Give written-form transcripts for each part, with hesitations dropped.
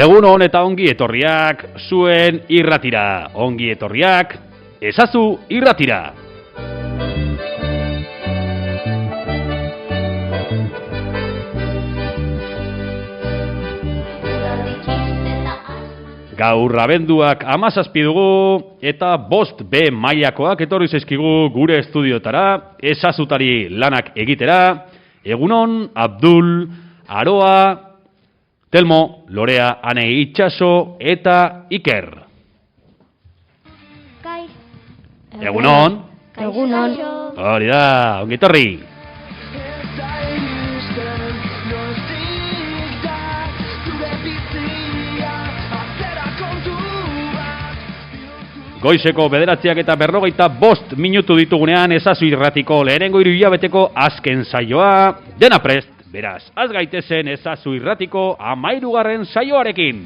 Egunon eta ongi etorriak zuen irratira. Ongi etorriak ezazu irratira. Gaur abenduak 17 dugu eta 5B mailakoak etorri zaizkigu gure estudiotara, ezazutari lanak egitera. Egunon, Abdul, Aroa, Telmo, Lorea, Ane Itxaso eta Iker. Kai. Egunon. Egunon. Hori da, ongi etorri. Goizeko 9:05 minutu ditugunean ezazu irratiko lehenengo 3 hilabeteko azken saioa. Dena prest, beraz, az gaitezen ezazu irratiko 13. saioarekin.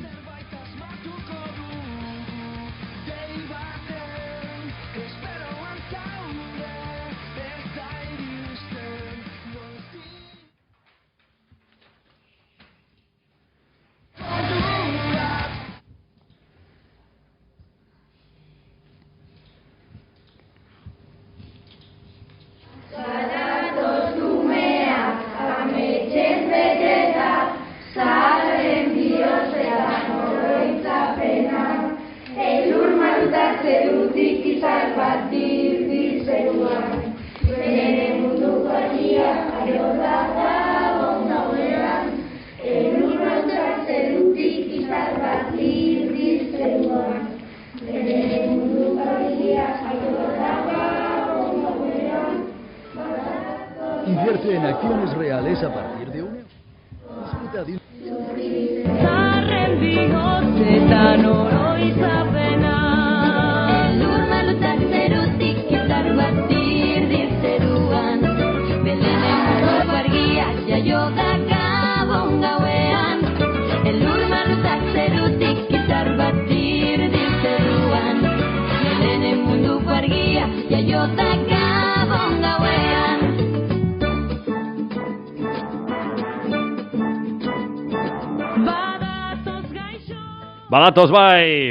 Invierte en acciones reales a partir de una. Disfruta de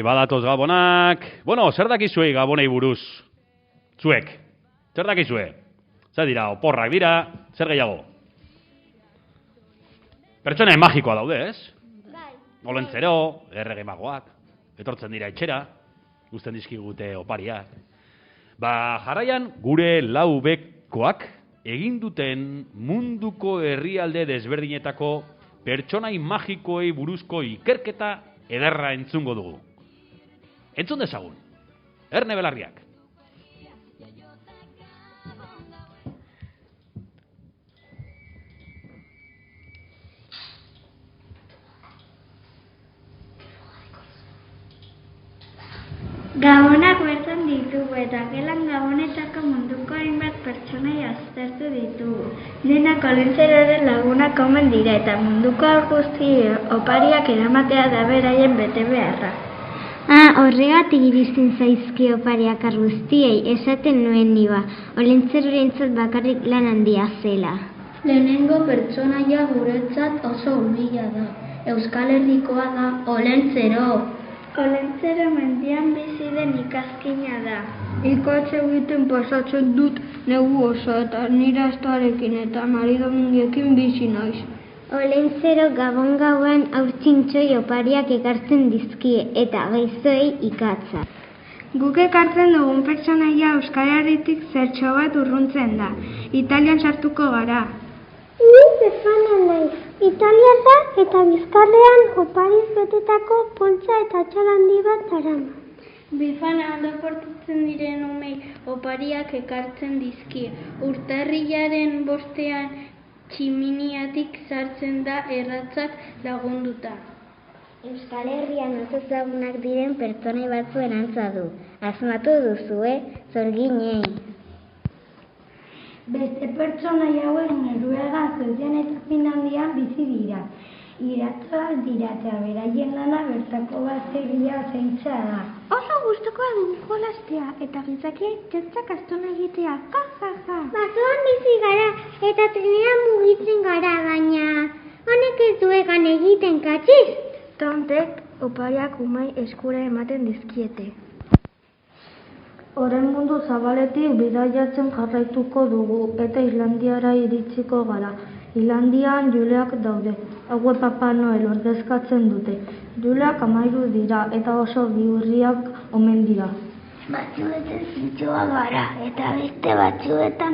Badatoz gabonak. Bueno, zer dakizue gabonei buruz? Zuek, zer dakizue? Zer dira, oporrak dira, zer gehiago? Pertsona magikoa daude, ez? Olentzero, errege magoak, etortzen dira etxera, uzten dizkigute opariak. Jarraian gure lau bekoak egin duten munduko herrialde desberdinetako pertsonai magikoei buruzko ikerketa ederra entzungo dugu. Entzun dezagun, Erne Belarriak. Gabonak bertan ditugu eta gelan gabonetako munduko hainbat pertsonai aztertu ditugu. Denak olentzeroren lagunak omen dira eta munduko guzti opariak eramatea da beraien bete beharra. Horregatik iristen zaizki opariak guztiei, esaten nuen niba, olentzerorentzat bakarrik lan handia zela. Lehenengo pertsonaia guretzat oso hurbila da. Euskal Herrikoa da Olentzero. Olentzero mendian bizi den ikazkina da. Ikatze egiten pasatzen dut negu oso eta nire astarekin eta maridamundiekin bizi naiz. Olentzero gabon gauan haurtzintxoi opariak ekartzen dizkie eta gaiztoei ikatza. Guk ekartzen dugun pertsonaia Euskal Herritik zertxo bat urruntzen da. Italian sartuko gara. Ni Befana naiz. Italiarra eta bizkarrean opariz betetako poltsa eta txal handi bat darama. Befana aldaportatzen diren umei opariak ekartzen dizkie. Urtarrilaren 5ean tximiniatik sartzen da erratzak lagunduta. Euskal Herrian oso ezagunak diren pertsonai batzuen antza du. Asmatu duzue, zorginei. Beste pertsonai hauek Noruega Suedian eta Finlandian bizi dira. Iratzoak dira eta beraien lana bertako basegia zaintza da. Oso gustukoa dugu jolastea eta gizakiek txertzak astuna egitea. Basoan bizi gara eta trenean mugitzen gara, baina honek ez du egan egiten, katxiz? Tontek opariak umai eskura ematen dizkiete. Orain mundu zabaletik bidaiatzen jarraituko dugu eta Islandiara iritsiko gara. Islandian juleak daude. Hauek Papa Noel ordezkatzen dute. Juleak 13 dira eta oso bihurriak omen dira. Batzuetan zintzoak gara eta beste batzuetan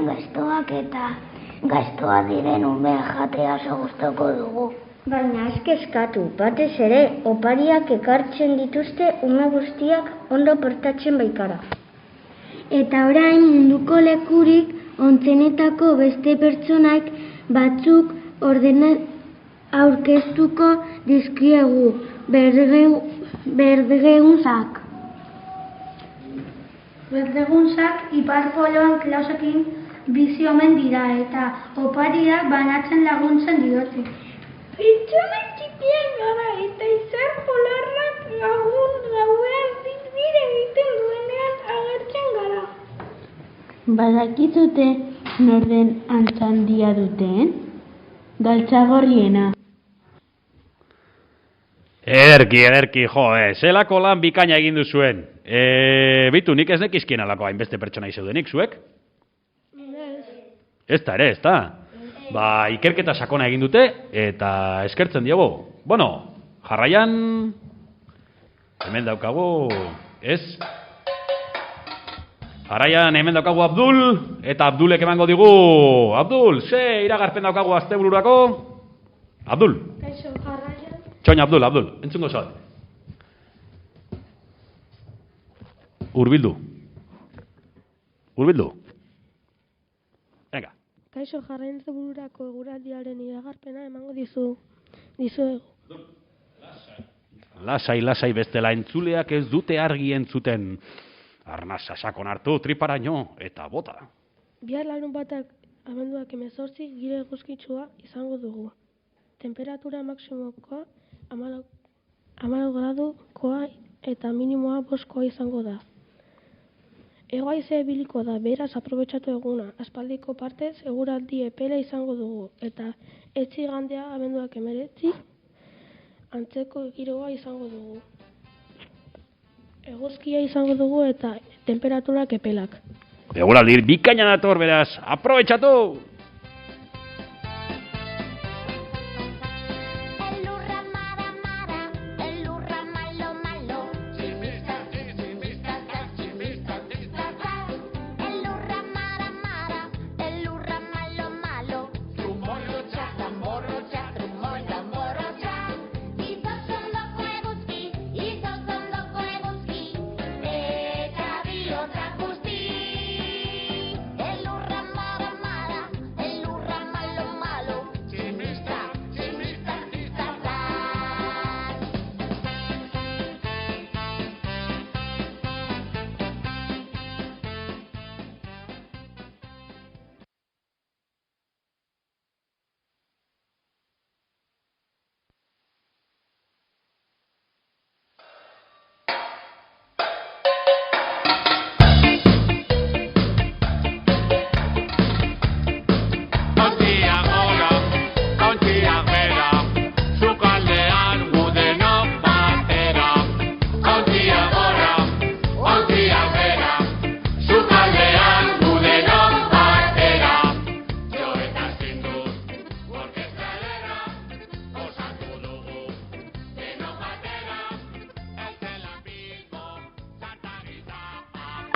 gaztoa diren umeak jatea oso gustoko dugu. Baina ez kezkatu, batez ere opariak ekartzen dituzte ume guztiak ondo portatzen baikara. Eta orain munduko lekurik ontzenetako beste pertsonaik batzuk aurkeztuko dizkiegu berdegunzak. Berdegunzak Ipar Poloan Klausekin bizi omen dira eta opariak banatzen laguntzen diote. Pertsona txikiak gara eta izar polarrak gauean zizbir egiten duenean agertzen gara. Badakizute norden antzandia duten? Galtzagorriena. Ederki, zelako lan bikaina egin duzuen. Bitu, nik ez nekizkien alako hainbeste pertsona izeudenik, zuek? Ez da ere, ez da. Ba, ikerketa sakona egin dute, eta eskertzen diogu. Bueno, jarraian, hemen daukagu, ez? Jarraian, hemen daukagu Abdul, eta Abdulek emango digu. Abdul, ze iragarpen daukagu astebururako? Abdul. Kaixo, jarraian. Txoin, Abdul, entzungo zaude. Urbildu. Venga. Kaixo, jarraian bururako eguraldiaren iragarpena emango dizuegu. Lasai, bestela entzuleak ez dute argi entzuten. Arnasa sakon hartu, triparaino, eta bota. Bihar larunbatak abenduak 18 giro eguzkitsua izango dugu. Temperatura maksimokoa 14 gradukoa eta minimoa 5 izango da. Hego-haize ibiliko da, beraz aprobetxatu eguna. Aspaldiko partez eguraldi epela izango dugu eta etzi igandea abenduak 19 antzeko giroa izango dugu. Eguzkia izango dugu eta temperaturak epelak. Eguraldi bikaina dator, beraz, aprobetxatu!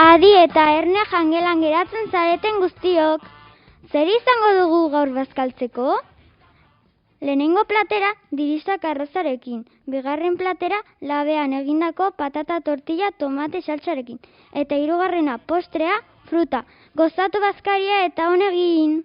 Adi eta erne jangelan geratzen zareten guztiok. Zer izango dugu gaur bazkaltzeko? Lehenengo platera dirista arrozarekin, bigarren platera labean egindako patata tortilla tomate saltsarekin, eta hirugarrena postrea fruta. Gozatu bazkaria eta on egin!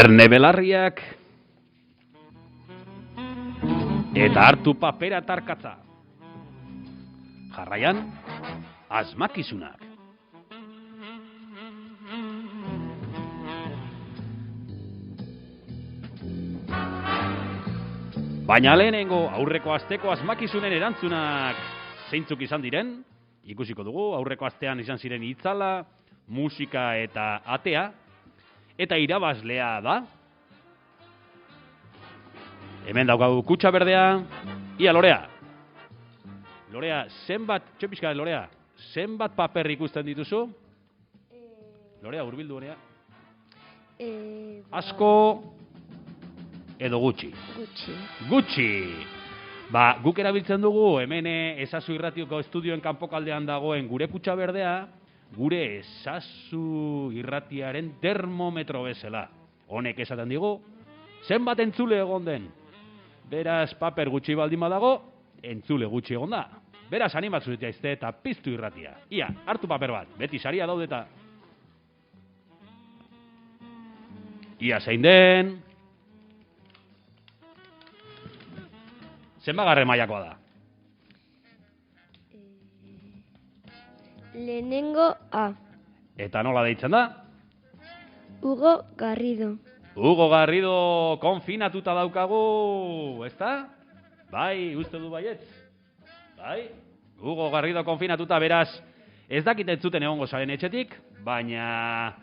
Erne belarriak eta hartu papera tarkatza. Jarraian, asmakizunak. Baina lehenengo aurreko asteko asmakizunen erantzunak zeintzuk izan diren, ikusiko dugu, aurreko astean izan ziren itzala, musika eta atea, eta irabazlea da. Hemen daukagu kutxa berdea, ia Lorea. Lorea, zenbat paper ikusten dituzu? Lorea, hurbildu honea. Asko edo gutxi? Gutxi! Ba, guk erabiltzen dugu, hemen Ezazu Irratioko estudioen kanpokaldean dagoen gure kutxa berdea, gure Ezazu Irratiaren termometro bezala. Honek esaten digu, zenbat entzule egon den? Beraz, paper gutxi baldin badago, entzule gutxi egon da. Beraz, animatzu zaitezte eta piztu irratia. Ia, hartu paper bat, beti saria daudeta. Ia zein den. Zenbagarren mailakoa da? Lehenengo A. Eta nola deitzen da? Hugo Garrido. Hugo Garrido konfinatuta daukagu, ezta? Bai, uste du baietz. Bai, Hugo Garrido konfinatuta, beraz, ez dakit entzuten egongo zaren etxetik, baina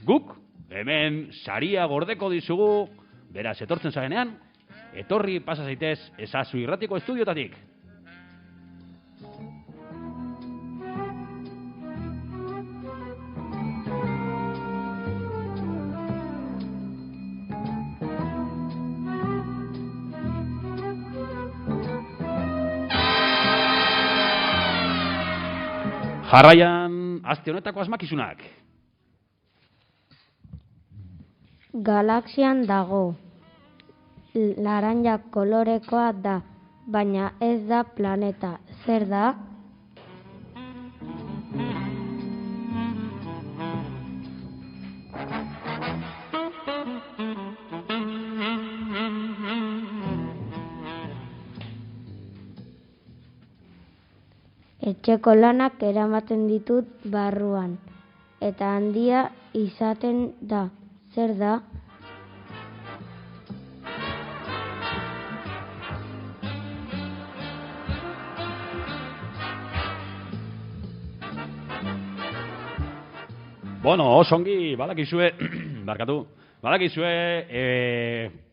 guk hemen saria gordeko dizugu, beraz, etortzen zarenean, etorri pasa zaitez Ezazu Irratiko estudiotatik. Jarraian, aste honetako asmakizunak. Galaxian dago. Laranja kolorekoa da, baina ez da planeta. Zer da? Etxeko lanak eramaten ditut barruan, eta handia izaten da. Zer da? Bueno, oso ongi, badakizue,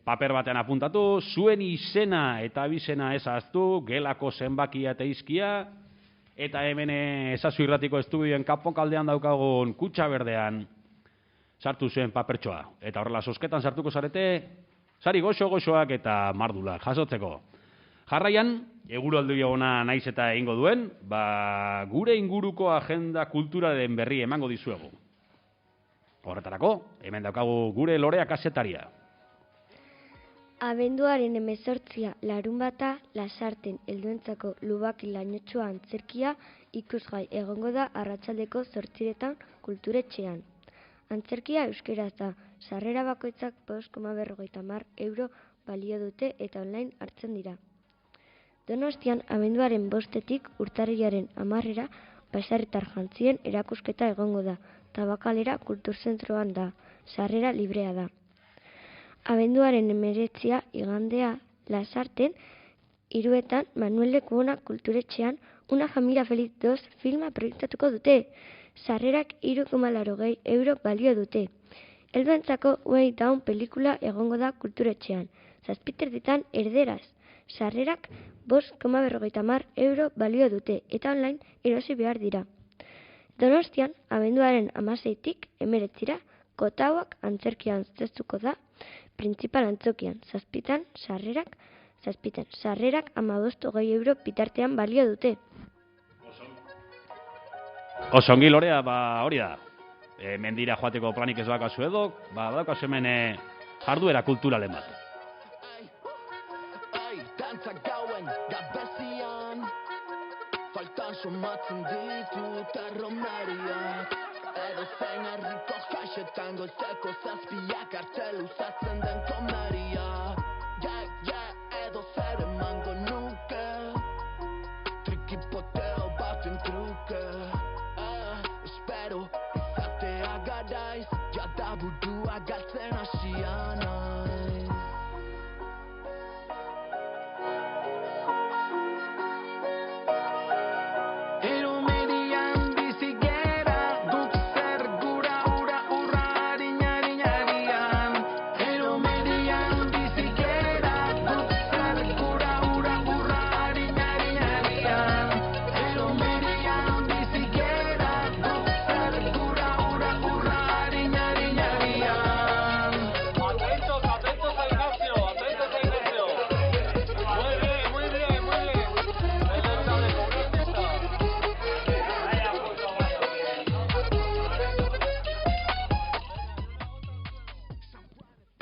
paper batean apuntatu, zuen izena eta abizena ez ahaztu, gelako zenbakia eta izkia, eta hemen Ezazu Irratiko estudioen kanpokaldean daukagun kutxa berdean sartu zuen papertxoa. Eta horrela zozketan sartuko zarete, sari goxo-goxoak eta mardulak jasotzeko. Jarraian, eguraldi ona naiz eta egingo duen, gure inguruko agenda kulturaren berri emango dizuegu. Horretarako, hemen daukagu gure Lorea kazetaria. Abenduaren 18 larunbata Lasarten helduentzako lubaki lainotxoa antzerkia ikusgai egongo da arratsaldeko 8:00 kulturetxean. Antzerkia euskeraz da, sarrera bakoitzak 5,50 euro balio dute eta online hartzen dira. Donostian, abenduaren 5-etik urtarrilaren 10-era baserritar jantzien erakusketa egongo da, Tabakalera kulturzentroan da, sarrera librea da. Abenduaren 19 igandea Lasarten, 3:00 Manuel Lekuona kulturetxean Una familia feliz 2 filma proiektatuko dute. Sarrerak 3,80 euro balio dute. Helduentzako Way Down pelikula egongo da kulturetxean. 7:30 erderaz. Sarrerak 5,50 euro balio dute eta online erosi behar dira. Donostian, abenduaren 16-tik 19-ra Kotauak antzerkian zeztuko da, Printzipal antzokian 7:00 sarrerak 15-20 euro bitartean balio dute. Oso ongi Lorea, hori da. Mendira joateko planik ez bakazu edo, badaukazu hemen jarduera kulturalen bat. Dantzak gauen gabezian, faltan somatzen ditut erromeriak, edo zein herriko jaixetan goizeko 7 arte luzatzen den komeria. Edo zer emango nuke, trikipoteo bat burua galtzen hasia naiz.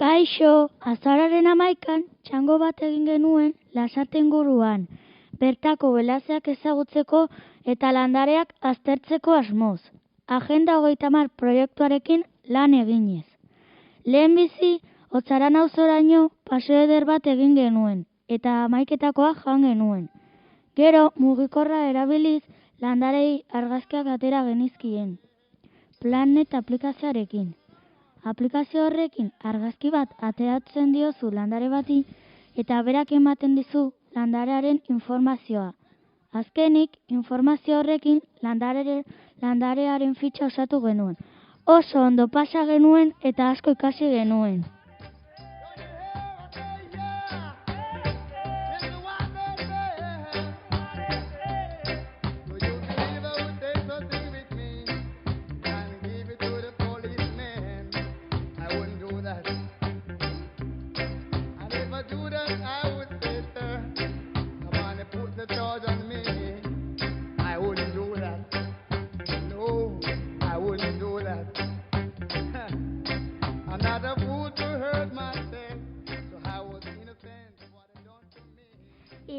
Kaixo, azaroaren 11an txango bat egin genuen Lasarte inguruan, bertako belazeak ezagutzeko eta landareak aztertzeko asmoz. Agenda 30 proiektuarekin lan eginez. Lehenbizi, Otzaran auzoraino paseo eder bat egin genuen eta 11etakoa jan genuen. Gero, mugikorra erabiliz landarei argazkiak atera genizkien. Planet aplikazioarekin. Aplikazio horrekin argazki bat ateratzen diozu landare bati eta berak ematen dizu landarearen informazioa. Azkenik, informazio horrekin landarearen fitxa osatu genuen. Oso ondo pasa genuen eta asko ikasi genuen.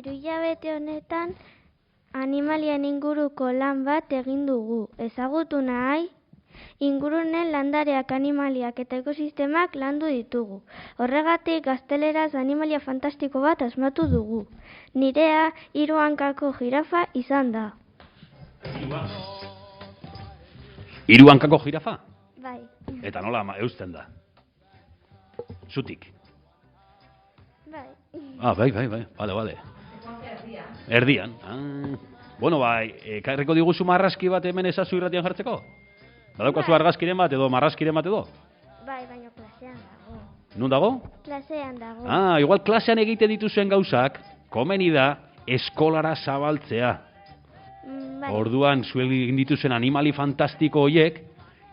Hilabete honetan animalien inguruko lan bat egin dugu. Ezagutu nahi, ingurunen landareak, animaliak eta ekosistemak landu ditugu. Horregatik gazteleraz animalia fantastiko bat asmatu dugu. Nirea 3 hankako jirafa izan da. 3 hankako jirafa? Bai. Eta nola eusten da? Zutik. Bai. Bai. Bale. Erdian. Bueno, bai, ekarriko diguzu marrazki bat hemen ezazu irratian jartzeko? Badaukazu argazkiren bat edo marrazkiren bat edo? Bai, baina klasean dago. Nun dago? Klasean dago. Igual klasean egite dituzuen gauzak, komeni da eskolara zabaltzea. Bai. Orduan, zuek egin dituzuen animali fantastiko horiek,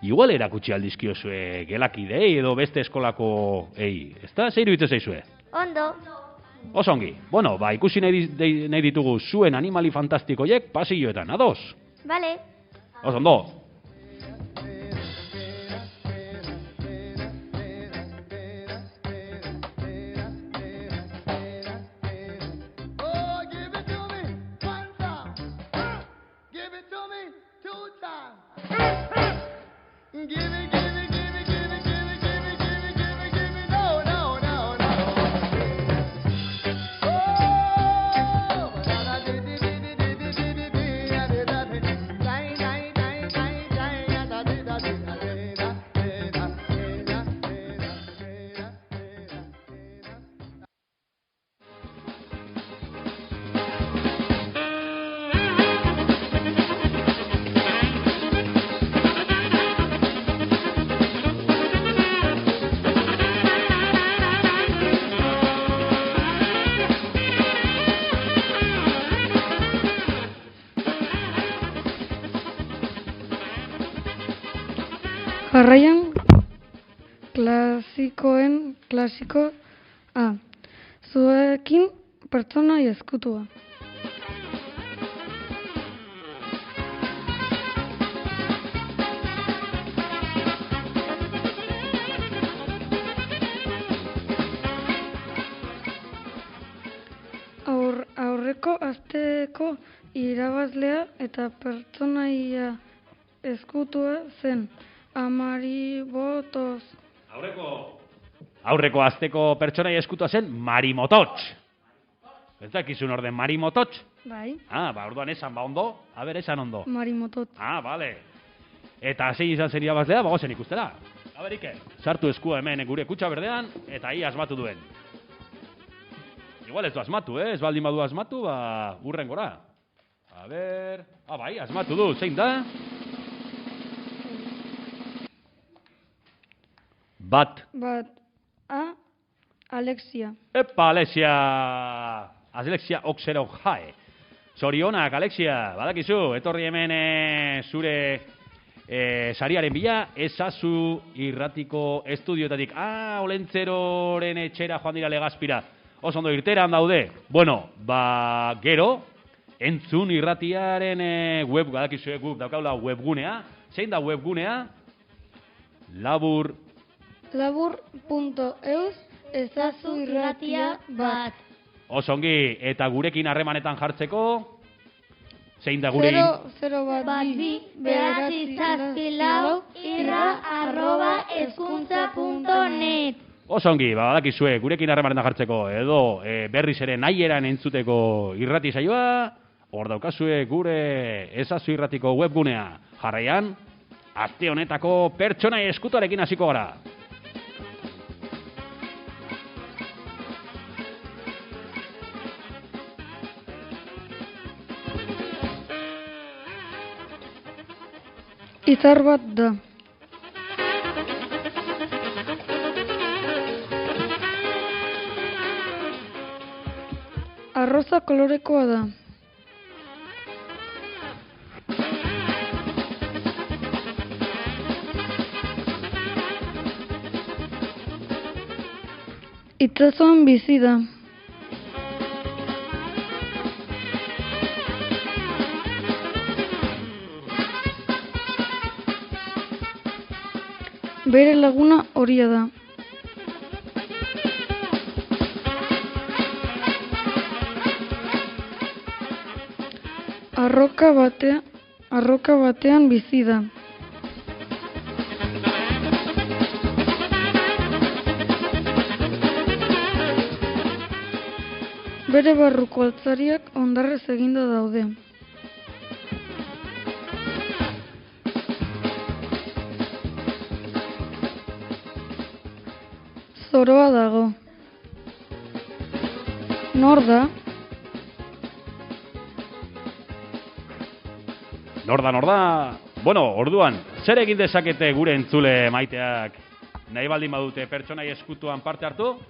igual erakutsi aldizkiozue gelakidei edo beste eskolako ezta? Zer iruditzen zaizue? Ondo. Oso ongi. Bueno, ikusi nahi ditugu zuen animali fantastiko horiek pasilloetan, ados? Bale. Oso ondo. Jarraian, klasiko A. Zuekin pertsona ezkutua. Aurreko asteko irabazlea eta pertsonaia ezkutua zen. Amaribotoz. Aurreko asteko pertsonaia eskutua zen Marimotots. Ez dakizun orden Marimotots? Bai. Orduan esan ondo. Esan ondo. Marimotot. Bale. Eta zein izan zen irabazlea, bagozen ikustera. A ber, Iker, sartu eskua hemen gure kutxa berdean, eta ia asmatu duen. Igual ez du asmatu, ez baldin badu asmatu, urrengora. A ber... bai, asmatu du, zein da? Bat. Alexia. Epa, Alexia Oxero Jae. Zorionak, Alexia, badakizu, etorri hemen zure sariaren bila, ezazu irratiko estudioetatik. Olentzeroren etxera joan dira Legazpira. Oso ondo irteran daude. Bueno, gero, entzun irratiaren web, badakizu guk daukaula webgunea. Zein da webgunea? Labur.eus ezazu irratia bat. Osongi, eta gurekin harremanetan jartzeko, zein da gure... 0-2-4-2-irra@hezkuntza.net. Osongi, badakizue, gurekin harremanetan jartzeko, edo berriz ere nahieran entzuteko irrati saioa, hor daukazue gure ezazu irratiko webgunea. Jarraian, aste honetako pertsonai eskutuarekin hasiko gara. Izar bat da. Arroza kolorekoa da. Itsasoan bizi da. Bere laguna horia da. Arroka batean bizi da. Bere barruko altzariak hondarrez eginda daude. Zoroa dago. Nor da? Nor da? Bueno, orduan, zer egin dezakete gure entzule maiteak nahi baldin badute pertsonai eskutuan parte hartu?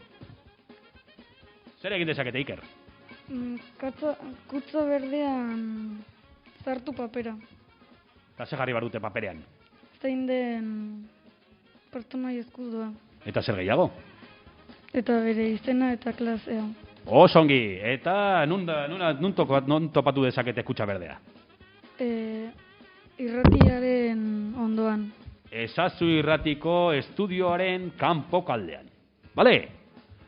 Zer egin dezakete, Iker? Kutza berdean sartu papera. Eta ze jarri badute paperean? Zein den pertsonai eskutua. Eta zer gehiago? Eta bere izena eta klasea. Osongi, eta nun topatu dezakete kutxa berdea? Irratiaren ondoan. Ezazu irratiko estudioaren kanpo kaldean. Bale?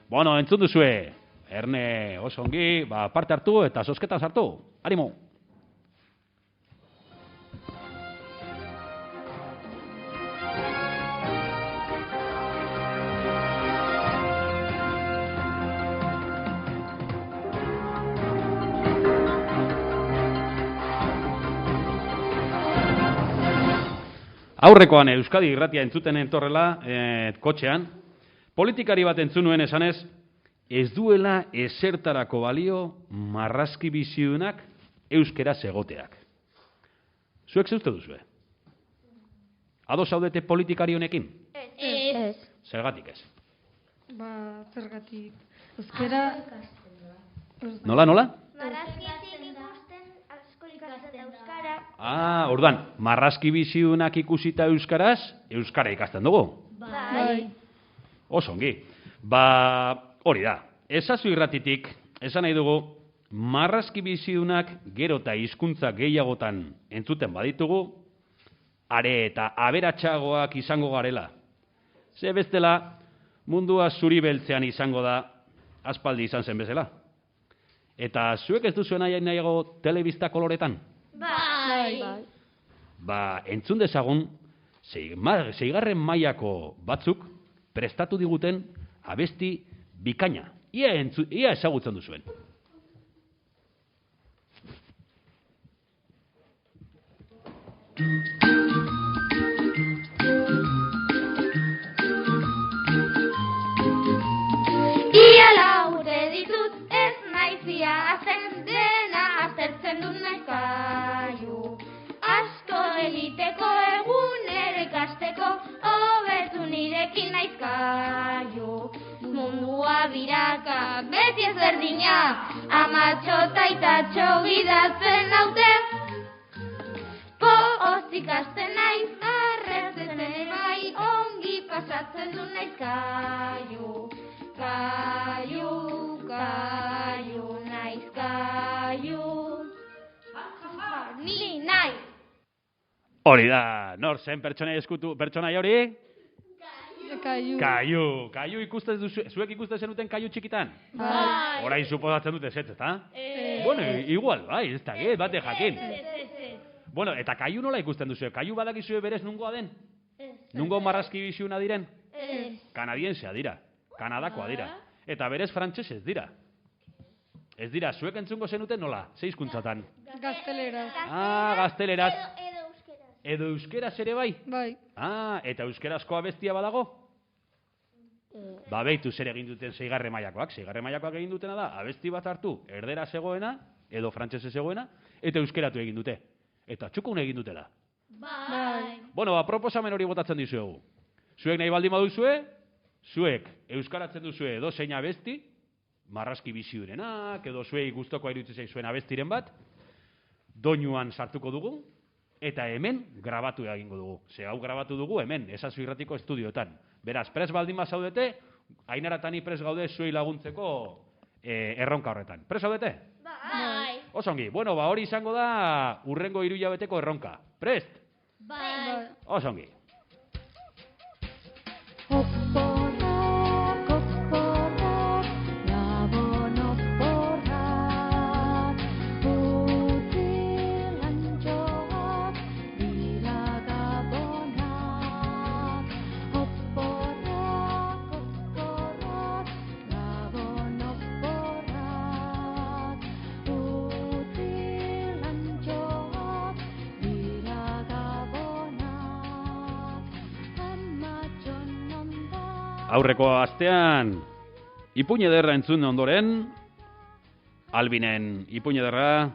Bueno, entzun duzue. Erne osongi, parte hartu eta zozketan sartu. Animo! Aurrekoan Euskadi irratia entzuten entorrela, kotxean, politikari bat entzun nuen esanez, ez duela ezertarako balio marrazki bizidunak euskeraz egoteak. Zuek ze uste duzue? Ados zaudete politikari honekin? Ez. Zergatik ez? Zergatik. Euskera... Nola? Marrazkitik ikusten asko ikasten euskara. Orduan, marrazki bizidunak ikusita euskaraz, euskara ikasten dugu? Bai. Osongi. Hori da, ezazu irratitik, esan nahi dugu, marrazki bizidunak gero eta hizkuntza gehiagotan entzuten baditugu, are eta aberatsagoak izango garela. Ze bestela, mundua zuri beltzean izango da, aspaldi izan zen bezala. Eta zuek ez duzuen nahiago telebista koloretan? Bai. Entzun dezagun, seigarren mailako batzuk prestatu diguten abesti bikaina. Ia ezagutzen duzuen. zurekin naiz Kaiu. Mundua biraka, beti ezberdina, amatxo eta aitatxo gidatzen naute. Pozik hasten naiz, arretzen bai, ongi pasatzen du naiz Kaiu. Kaiu, Kaiu, naiz Kaiu. Ni naiz. Hori da, nor zen pertsonaia hori? Kaiu. Kaiu ikusten zuek ikusten zenuten Kaiu txikitan? Bai. Orain suposatzen dute ezetz, ezta? Bueno, igual, bai, ez da, bate jakin. Bueno, eta Kaiu nola ikusten duzue? Kaiu badakizue berez nungoa den? Nungo marrazki biziuna diren? Kanadiensea dira, Kanadakoa dira. Eta berez frantsesez dira. Ez dira, zuek entzungo zenuten nola? Ze hizkuntzatan? Gazteleraz. Gazteleraz. Edo euskeraz ere bai? Bai. Eta euskerazko abestia badago? Ba, behitu zer egin duten 6. mailakoak. 6. mailakoak egin dutena da, abesti bat hartu, erdera zegoena, edo frantsese zegoena, eta euskeratu egin dute. Eta txukun egin dutela. Bai. Bueno, proposamen hori botatzen dizuegu. Zuek nahi baldin baduzue, zuek euskaratzen duzue edo zein abesti, marrazki biziurenak, edo zuei gustoko iruditzen zaizuen abestiren bat, doinuan sartuko dugu, eta hemen grabatu egingo dugu. Ze hau grabatu dugu hemen, Ezazu Irratiko estudioetan. Beraz, pres baldin bazaudete, Ainara eta ni pres gaude zuei laguntzeko erronka horretan. Pres zaudete? Bai. Osongi, bueno, hori izango da hurrengo 3 hilabeteko erronka. Prest? Bai. Osongi. Aurreko astean ipuin ederra entzun ondoren, Albinen ipuin ederra,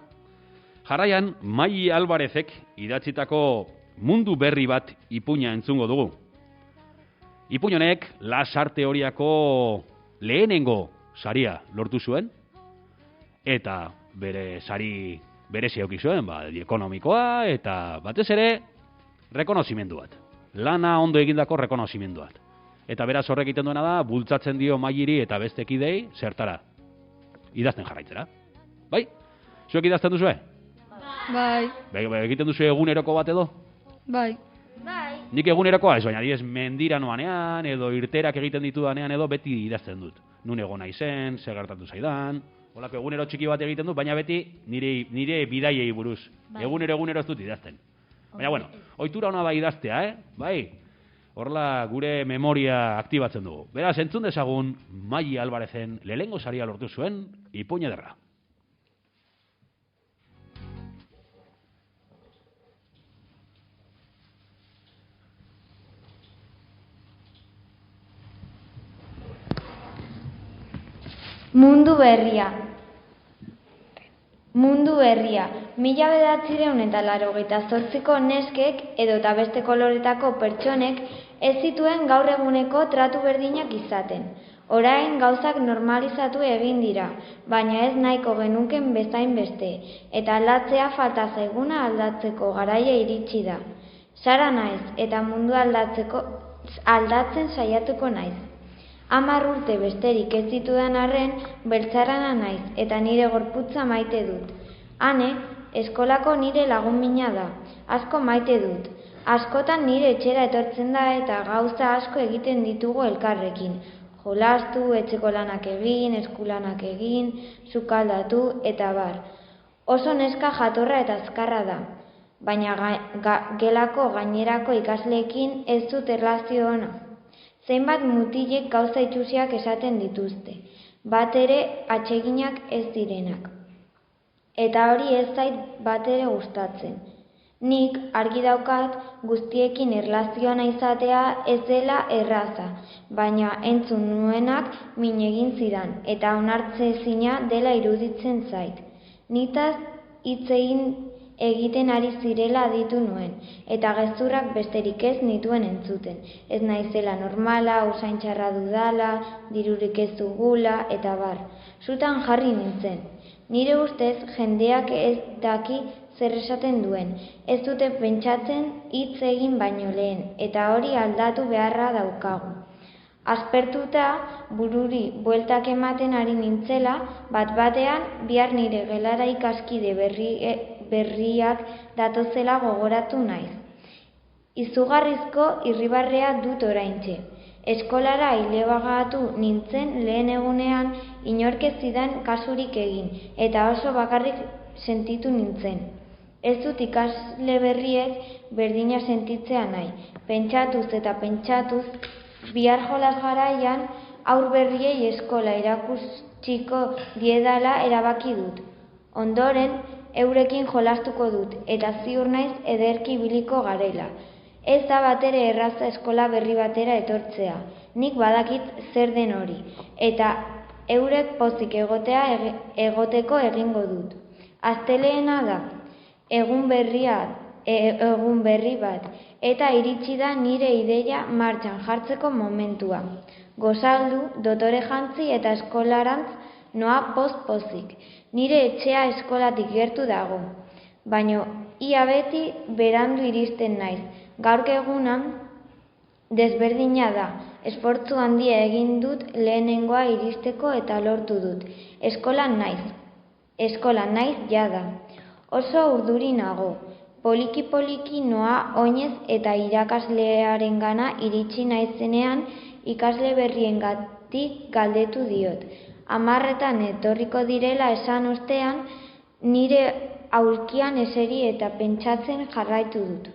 jarraian Mai Alvarezek idatzitako mundu berri bat ipuina entzungo dugu. Ipuin honek Lasarte Oriako lehenengo saria lortu zuen, eta bere sari berezia eduki zuen, ekonomikoa, eta batez ere, rekonozimendu bat. Lana ondo egindako rekonozimendu bat. Eta beraz horrek egiten duena da, bultzatzen dio Mairi eta beste kidei zertara. Idazten jarraitzera. Bai? Zuek idazten duzue? Bai. Egiten duzue eguneroko bat edo? Bai. Nik egunerokoa ez, baina diez mendira noanean, edo irterak egiten ditudanean edo beti idazten dut. Nun egon naizen, zer gertatu zaidan, holako egunero txiki bat egiten dut, baina beti nire bidaiei buruz. Egunero ez dut idazten. Baina bueno, ohitura ona da idaztea, bai? Horrela gure memoria aktibatzen dugu. Beraz, entzun dezagun Mai Alvarezen lehenengo saria lortu zuen ipuin ederra. Mundu berria. Mundu berria. 1988ko neskek edota beste koloretako pertsonek ez zituen gaur eguneko tratu berdinak izaten. Orain gauzak normalizatu egin dira, baina ez nahiko genuken bezain beste, eta aldatzea falta zaiguna aldatzeko garaia iritsi da. Sara naiz eta mundu aldatzen saiatuko naiz. 10 urte besterik ez ditudan arren, beltzarana naiz eta nire gorputza maite dut. Ane, eskolako nire lagun mina da, asko maite dut. Askotan nire etxera etortzen da eta gauza asko egiten ditugu elkarrekin. Jolastu, etxeko lanak egin, eskulanak egin, sukaldatu eta bar. Oso neska jatorra eta azkarra da, baina gelako gainerako ikasleekin ez dut erlazio ona. Zenbat mutilek gauza itxusiak esaten dituzte, bat ere atseginak ez direnak. Eta hori ez zait bat ere gustatzen. Nik argi daukat guztiekin erlazioa izatea ez dela erraza, baina entzun nuenak min egin zidan eta onartzezina dela iruditzen zait. Nitaz hitz egiten ari zirela aditu nuen, eta gezurrak besterik ez nituen entzuten. Ez naizela normala, usain txarra dudala, dirurik ez dugula, eta bar. Sutan jarri nintzen. Nire ustez, jendeak ez daki zer esaten duen, ez dute pentsatzen hitz egin baino lehen, eta hori aldatu beharra daukagu. Aspertuta bururi bueltak ematen ari nintzela, bat-batean bihar nire gelara ikaskide berriak datozela gogoratu naiz. Izugarrizko irribarrea dut oraintxe. Eskolara ilebagatu nintzen lehen egunean inork ez zidan kasurik egin, eta oso bakarrik sentitu nintzen. Ez dut ikasle berriek berdina sentitzea nahi. Pentsatuz eta pentsatuz, bihar jolas garaian haur berriei eskola erakutsiko diedala erabaki dut. Ondoren, eurekin jolastuko dut, eta ziur naiz ederki ibiliko garela. Ez da batere erraza eskola berri batera etortzea, nik badakit zer den hori, eta eurek pozik egoteko egingo dut. Asteleena da, egun berri bat, eta iritsi da nire ideia martxan jartzeko momentua. Gozaldu, dotore jantzi eta eskolarantz noa pozik. Nire etxea eskolatik gertu dago, baina ia beti berandu iristen naiz. Gaurko egunan desberdina da, esfortzu handia egin dut lehenengoa iristeko eta lortu dut. Eskolan naiz jada. Oso urduri nago. Poliki noa oinez eta irakaslearengana iritsi naizenean ikasle berriengatik galdetu diot. 10:00 etorriko direla esan ostean, nire aulkian eseri eta pentsatzen jarraitu dut.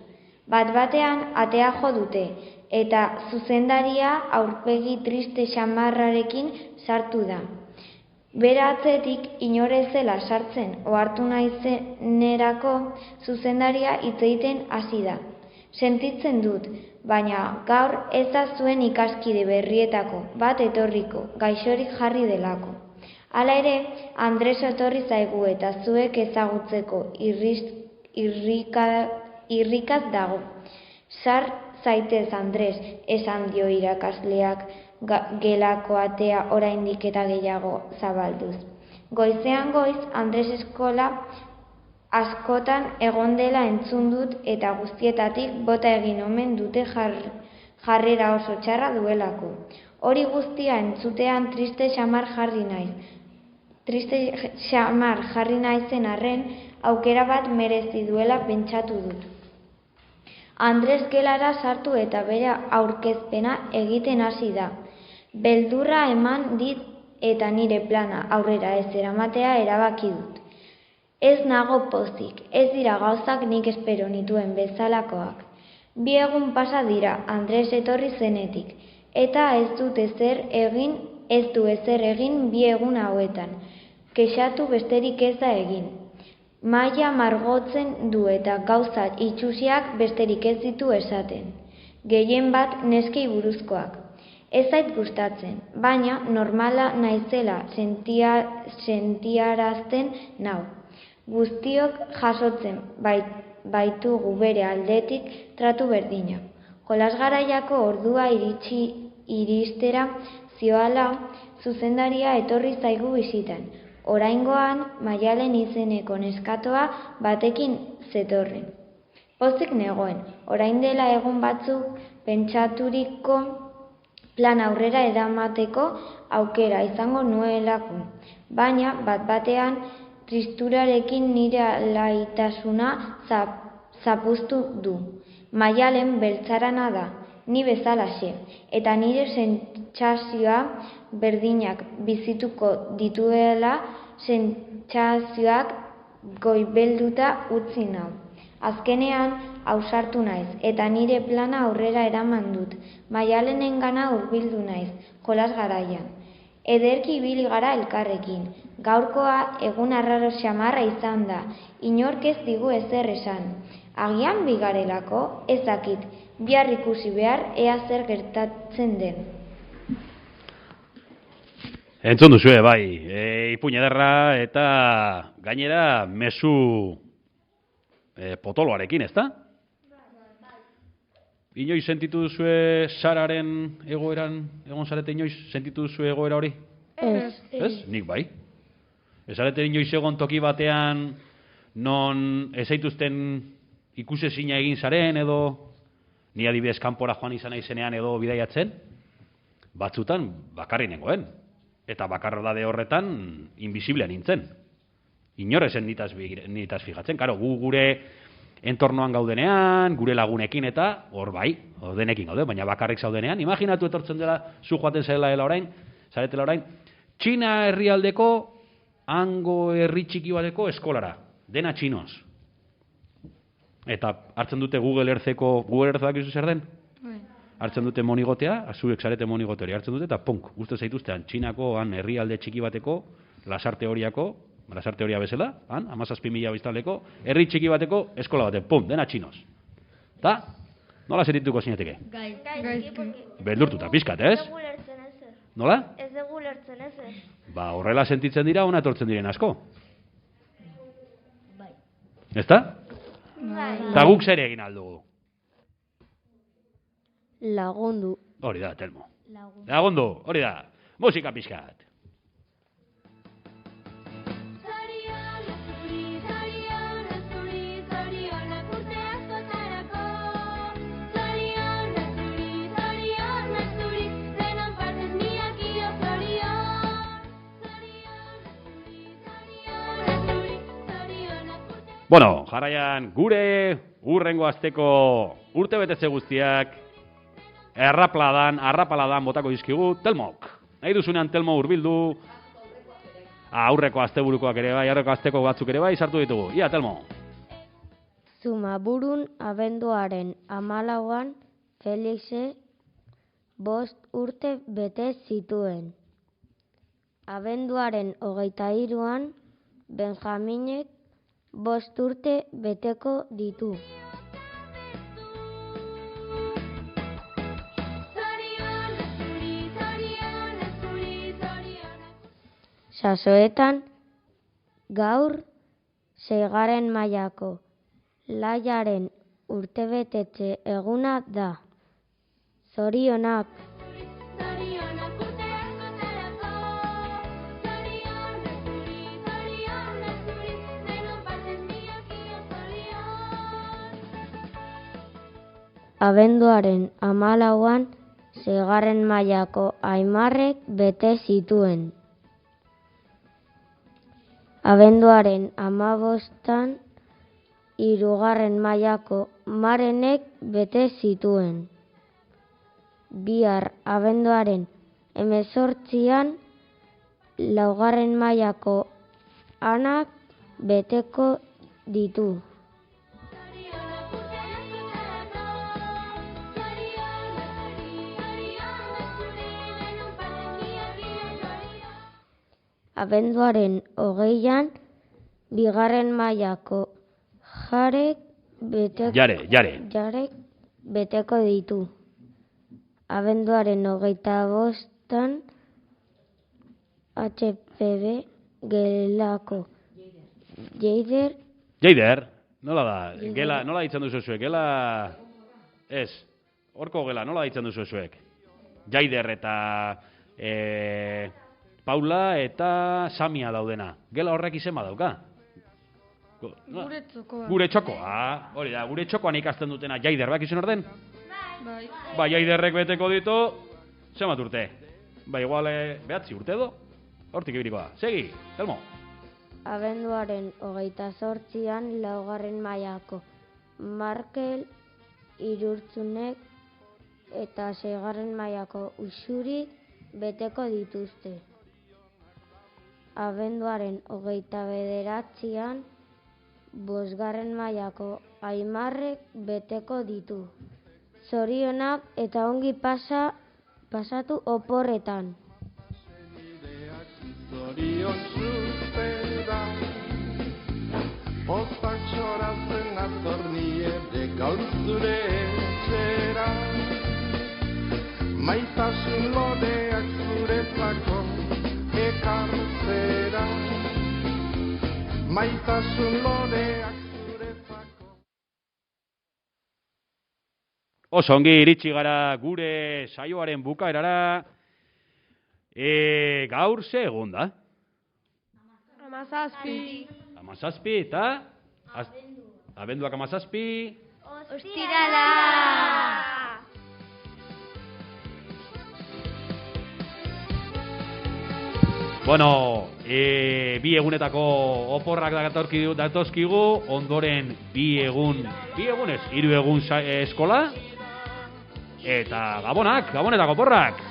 Bat-batean atea jo dute, eta zuzendaria aurpegi triste xamarrarekin sartu da. Bera atzetik inore zela sartzen ohartu naizenerako zuzendaria hitz egiten hasi da. Sentitzen dut, baina gaur ez da zuen ikaskide berrietako bat etorriko, gaixorik jarri delako. Hala ere, Andres etorri zaigu eta zuek ezagutzeko irrikaz dago. Sar zaitez, Andres, esan dio irakasleak gelako atea oraindik eta gehiago zabalduz. Goizean goiz, Andres eskola askotan egon dela entzun dut eta guztietatik bota egin omen dute jarrera oso txarra duelako. Hori guztia entzutean triste xamar jarri naizen arren, aukera bat merezi duela pentsatu dut. Andres gelara sartu eta bere aurkezpena egiten hasi da. Beldurra eman dit eta nire plana aurrera ez eramatea erabaki dut. Ez nago pozik, ez dira gauzak nik espero nituen bezalakoak. 2 egun pasa dira Andres etorri zenetik, eta ez du ezer egin 2 egun hauetan. Kexatu besterik ez da egin. Maila margotzen du eta gauza itxusiak besterik ez ditu esaten. Gehien bat neskei buruzkoak. Ez zait gustatzen, baina normala naizela sentiarazten nau. Guztiok jasotzen baitugu bere aldetik tratu berdina. Jolasgaraiako ordua iristera zioala zuzendaria etorri zaigu bisitan. Oraingoan, Maialen izeneko neskatoa batekin zetorren. Pozik negoen, orain dela egun batzuk pentsaturiko plan aurrera eramateko aukera izango nuelako, baina bat-batean tristurarekin nire alaitasuna zapuztu du. Maialen beltzarana da, ni bezalaxe, eta nire sentsazioa berdinak bizituko dituela sentsazioak goibelduta utzi nau. Azkenean, ausartu naiz, eta nire plana aurrera eraman dut. Maialenengana hurbildu naiz, jolas garaian. Ederki ibili gara elkarrekin. Gaurkoa egun arraro xamarra izan da, inork ez digu ezer esan. Agian bigarelako, ez dakit, bihar ikusi behar ea zer gertatzen den. Entzun duzue, bai, ipuin ederra eta gainera mezu potoloarekin, ezta? Inoiz sentitu duzue Sararen egoeran, egon zarete inoiz sentitu duzue egoera hori? Ez? Nik bai. Ez zarete inoiz egon toki batean non ez zaituzten ikusezina egin zaren edo ni adibidez kanpora joan izan naizenean edo bidaiatzen? Batzutan bakarri nengoen. Eta bakarrodade horretan inbisiblean nintzen. Inor esen nitaz fijatzen. Karo, gu gure entornoan gaudenean, gure lagunekin eta hor bai, denekin gaude, baina bakarrik zaudenean. Imaginatu etortzen dela, zu joaten zaretela orain, Txina herrialdeko, hango herri txiki bateko eskolara. Dena txinoz. Eta hartzen dute Google Earthak izu zer den? Hartzen dute monigotea, zuek zarete monigote hori hartzen dute, eta punk, uste zaituztean, Txinako, herrialde txiki bateko, lasarte horia bezala, 17.000 biztanleko, herri txiki bateko eskola baten, pum, dena txinoz. Eta, nola zerituko zinateke? Gaizki. Beldurtuta, pizkat, ez? Nola? Ez dugu lertzen ez. Ba, horrela sentitzen dira, ona etortzen diren asko. Ezta? Eta guk zer egin aldugu? Lagundu. Hori da, Telmo. Lagundu, hori da. Musika pizkat. Bueno, jarraian gure urrengo asteko urtebetetze guztiak arrapaladan botako dizkigu Telmok. Nahi duzunean Telmo hurbildu. Aurreko asteburukoak ere bai, aurreko asteko batzuk ere bai sartu ditugu. Ia, Telmo. Zumaburun abenduaren 14an Felixe 5 urte bete zituen. Abenduaren 23an Benjaminek 5 urte beteko ditu. Sasoetan gaur 6. mailako Laiaren urtebetetze eguna da. Zorionak. Abenduaren 14an 6. mailako Aimarrek bete zituen. Abenduaren 15an 3. mailako Marenek bete zituen. Bihar abenduaren 18an 4. mailako Anak beteko ditu. Abenduaren 20an 2. mailako Jarek beteko ditu. Abenduaren 25an HPB gelako Jeider, nola da? Gela, nola ditzen duzu zuek? Gela, ez, horko gela, nola ditzen duzu zuek? Jaider eta Paula eta Samia daudena. Gela horrek izema dauka? Gure txokoa. Hori da, gure txokoan ikasten dutena Jaider, bak izan orden? Bai. Ba, Jaiderrek beteko ditu, zemat urte? Ba, igual, 9 urte edo? Hortik ibirikoa. Segi, Telmo. Abenduaren 28an 4. mailako Markel Irurtzunek eta 6. mailako Uxurik beteko dituzte. Abenduaren 29an 5. mailako Aimarrek beteko ditu. Zorionak eta ongi pasatu oporretan. Zorion zuzera, pozak txorazen atornie de gaur zure etxera. Maitasun loreak zuretzako ekartzera. Maitasun loreak zuretzako. Oso ongi iritsi gara gure saioaren bukaerara. Gaur ze egun da? 17. 17 eta? Abenduak 17. Ostirala! Bueno, bi egunetako oporrak datozkigu, ondoren bi egunez, 3 egun eskola, eta gabonetako oporrak.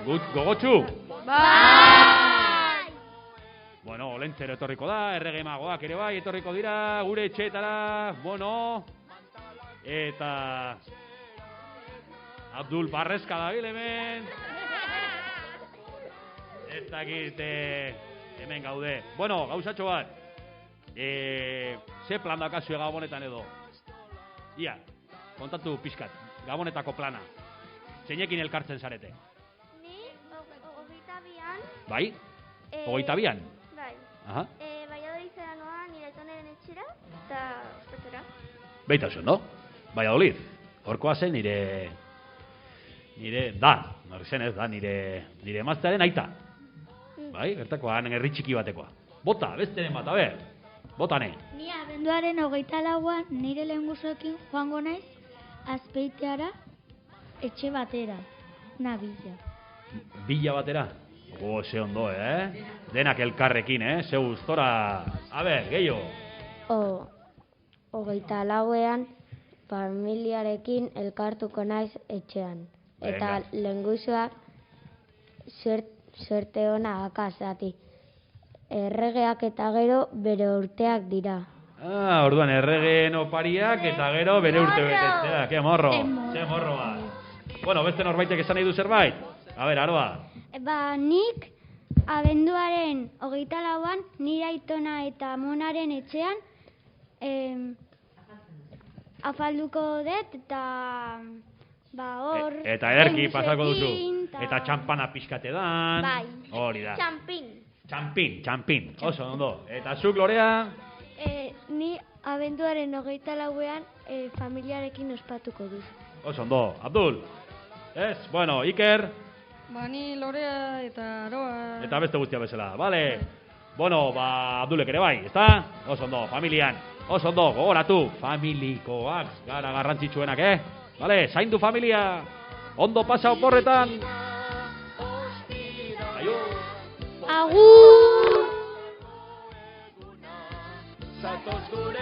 Gogotxu? Bai! Bueno, Olentzero etorriko da, errege magoak ere bai, etorriko dira, gure etxeetara, bueno, eta Abdul Barrezka dabil hemen. Ez dakit hemen gaude. Bueno, gauzatxo bat. Ze plan dakazue gabonetan edo? Ia, kontatu pixkat, gabonetako plana. Zeinekin elkartzen zarete? Ni, 22an. Bai? 22an? Bai. Aha. Valladolid zera noa nire aitonaren etxera, eta ospatzera. Beita oso, no? Valladolid. Horkoa zen nire emaztearen aita. Bai, bertakoan herri txiki batekoa. Bota, besteren bat, botane. Ni abenduaren 24an nire lehengusoekin joango naiz Azpeiteara etxe batera, nabila. Bila batera? Ze ondo, Denak elkarrekin, ze gustora. A ber, gehiago. 24ean familiarekin elkartuko naiz etxean. Eta lehengusoak suerte ona akazati. Erregeak eta gero bere urteak dira. Orduan erregeen opariak eta gero bere urte betetzea. Ke morro, ze morro bat. Bueno, beste norbaitek esan nahi du zerbait? A ber, Aroa. Nik abenduaren 24an nire aitona eta amonaren etxean afalduko dut eta hor... Eta ederki pasako duzu. Eta txampana pixkate dan. Bai. Hori da. Txampin. Oso ondo. Eta zuk, Lorea? Ni abenduaren 24ean familiarekin ospatuko dut. Oso ondo. Abdul? Ez? Bueno, Iker? Ni Lorea eta Aroa. Eta beste guztia bezala, bale? Bueno, Abdulek ere bai, ezta? Oso ondo, familian. Oso ondo, gogoratu. Familikoak gara garrantzitsuenak, Bale, zaindu familia. Ondo pasa oporretan. Agur! Zatoz gure